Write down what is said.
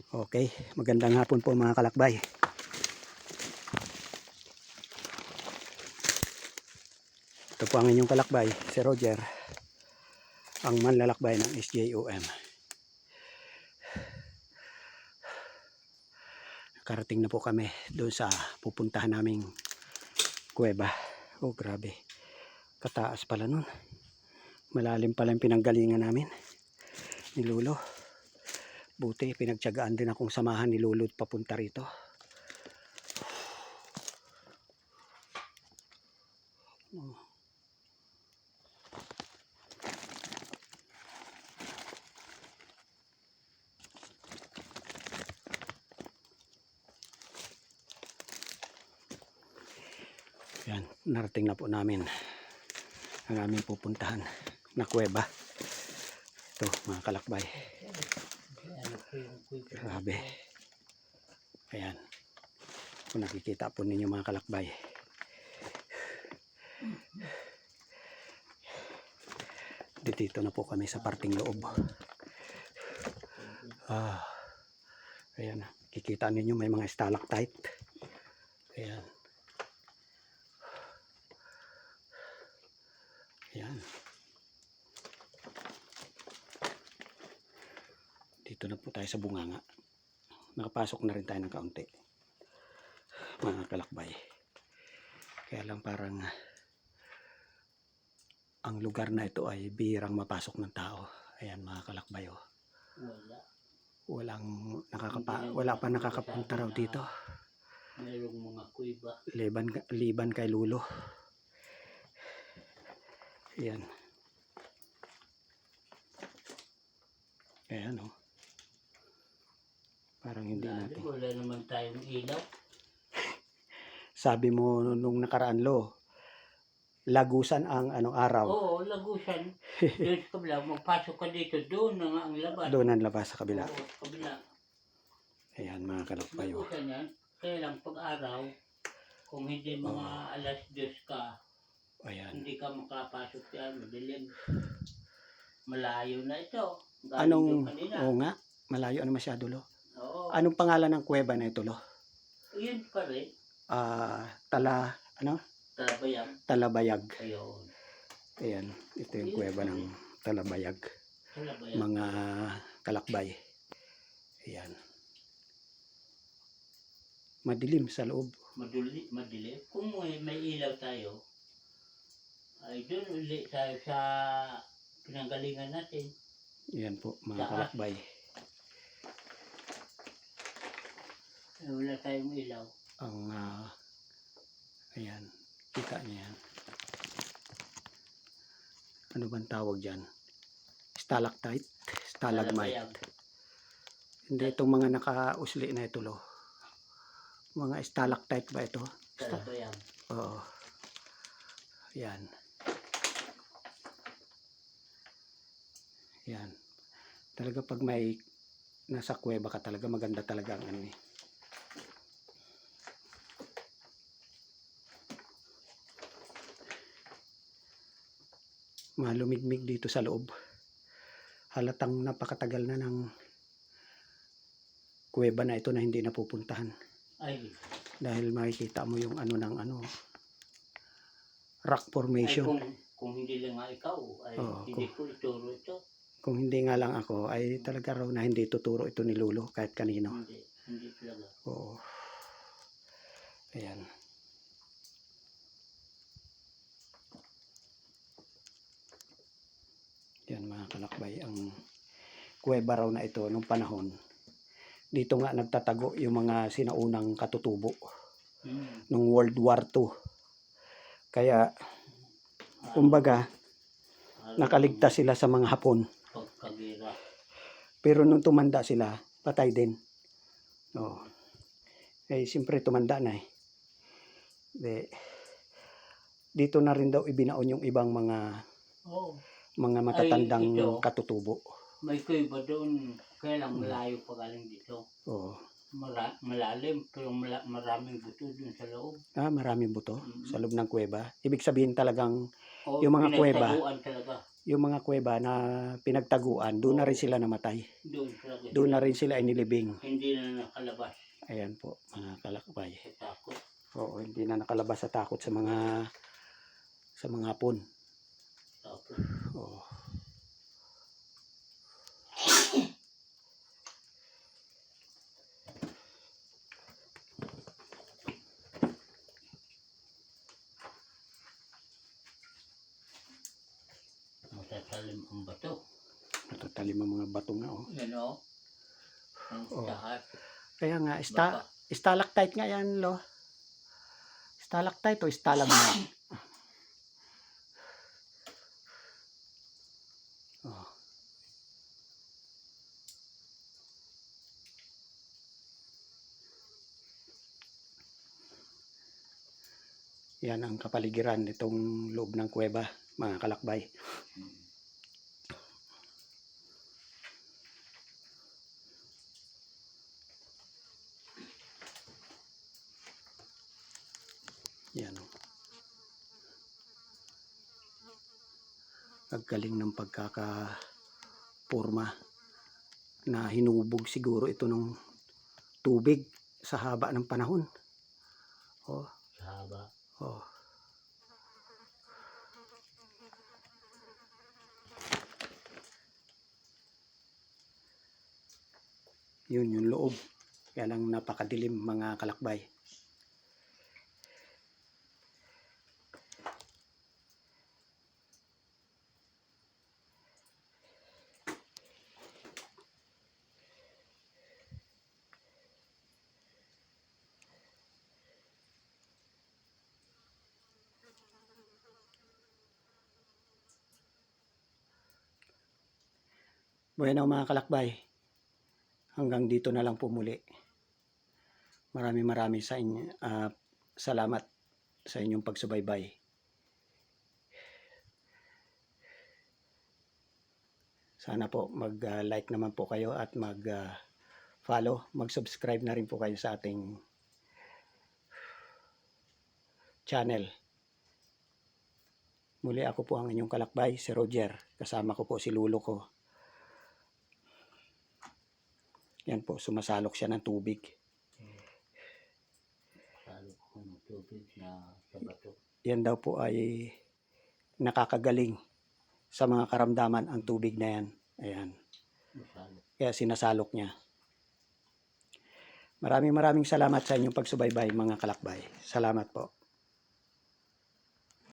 Okay, magandang hapon po mga kalakbay. Ito po ang inyong kalakbay, si Roger, ang manlalakbay ng SJOM. Karating na po kami doon sa pupuntahan naming kuweba. Oh, grabe. Kataas pala nun. Malalim pala yung pinanggalingan namin ni Lolo. Buti, pinagtiyagaan din akong samahan ni Lolo papunta rito. Oh. Yan, narating na po namin ang aming pupuntahan na kuweba. Ito mga kalakbay. Grabe. Ayan. Kung nakikita po ninyo mga kalakbay. Dito na po kami sa parting loob. Ayan. Kikita ninyo may mga stalactite. Ayan. Ayan. Dito na po tayo sa bunganga. Nakapasok na rin tayo ng kaunti. Mga kalakbay. Kaya lang parang ang lugar na ito ay bihirang mapasok ng tao. Ayan mga kalakbay. Oh. Wala pa nakakapunta raw dito. Mayroong mga kuiba. Liban kay Lulo. Ayan. Ayan oh. Parang hindi natin. Wala naman tayong ilaw. Sabi mo nung nakaraan Lo, lagusan ang araw. Oo, lagusan. Doon sa kabila, magpasok ka dito, doon na nga ang labas. Doon ang labas sa kabila. Oo, sa kabila. Ayan mga kalakbay. Lagusan yan. Kaya lang pag-araw, kung hindi mga alas 2 ka, Ayan. hindi ka makapasok yan, madilim. Malayo na ito. Oo nga, malayo na masyado Lo. Oo. Anong pangalan ng kuweba na ito Lo? Yun pa rin. Talabayag. Talabayag. Ayun. Ayan, ito yung kuweba ng Talabayag. Talabayag. Mga kalakbay. Ayan. Madilim sa loob. Madilim. Kung may ilaw tayo, ay doon ulit tayo sa pinanggalingan natin. Ayan po mga kalakbay. Wala tayong ilaw. Ayan, kita niya yan. Ano bang tawag dyan? Stalactite? Stalagmite? Hindi itong mga nakausli na ito Lo. Mga stalactite ba ito? Talabayag. Oo. Ayan. Ayan. Talaga pag may nasa kuweba ka talaga, maganda talaga ang ano eh. Malumigmig dito sa loob. Halatang napakatagal na ng kuweba na ito na hindi napupuntahan. Ay. Dahil makikita mo yung rock formation. Ay kung hindi lang nga ikaw, ay hindi ko ituro ito. Kung hindi nga lang ako, ay talaga raw na hindi tuturo ito ni Lolo kahit kanino. Hindi talaga. Oo. Ayan. Yan mga kalakbay, ang kuweba raw na ito nung panahon. Dito nga nagtatago yung mga sinaunang katutubo nung World War II. Kaya kumbaga nakaligtas sila sa mga Hapon. Pagkagira. Pero nung tumanda sila, patay din. Oh. Eh siyempre tumanda na eh. Dito na rin daw ibinaon yung ibang mga matatandang katutubo. May kuweba doon, kaya lang malayo pa galing dito. Oo. Malalim, pero maraming buto doon sa loob. Maraming buto sa loob ng kuweba. Ibig sabihin talagang yung mga kuweba, yung mga kuweba na pinagtaguan, doon na rin sila namatay. Doon talaga. Doon na rin sila inilibing. Hindi na nakalabas. Ayan po, mga kalakbay. Sa takot. Oo, hindi na nakalabas sa takot sa mga hapon. Takot. Oo. Matatalim ang bato. Matatalim ang mga bato nga, oh. Yan o. Ang Oo. taas. Kaya nga, Baka. stalactite nga yan, lo. Stalactite o stalagmite? Oh. Yan ang kapaligiran nitong loob ng kuweba, mga kalakbay. Yan o. Ang galing ng pagkakapurma na hinubog siguro ito ng tubig sa haba ng panahon. Oh, Sa haba. oh. Yun yung loob. Yan ang napakadilim, mga kalakbay. Bueno, mga kalakbay, hanggang dito na lang po muli. Maraming sa inyo, salamat sa inyong pagsubaybay. Sana po mag-like naman po kayo at mag-follow, mag-subscribe na rin po kayo sa ating channel. Muli ako po ang inyong kalakbay, si Roger. Kasama ko po si lulo ko. Yan po, sumasalok siya ng tubig. Salok ko ng tubig na sa bato. Yan daw po ay nakakagaling sa mga karamdaman ang tubig na yan. Ayan. Masalok. Kaya sinasalok niya. Maraming salamat sa inyong pagsubaybay, mga kalakbay. Salamat po.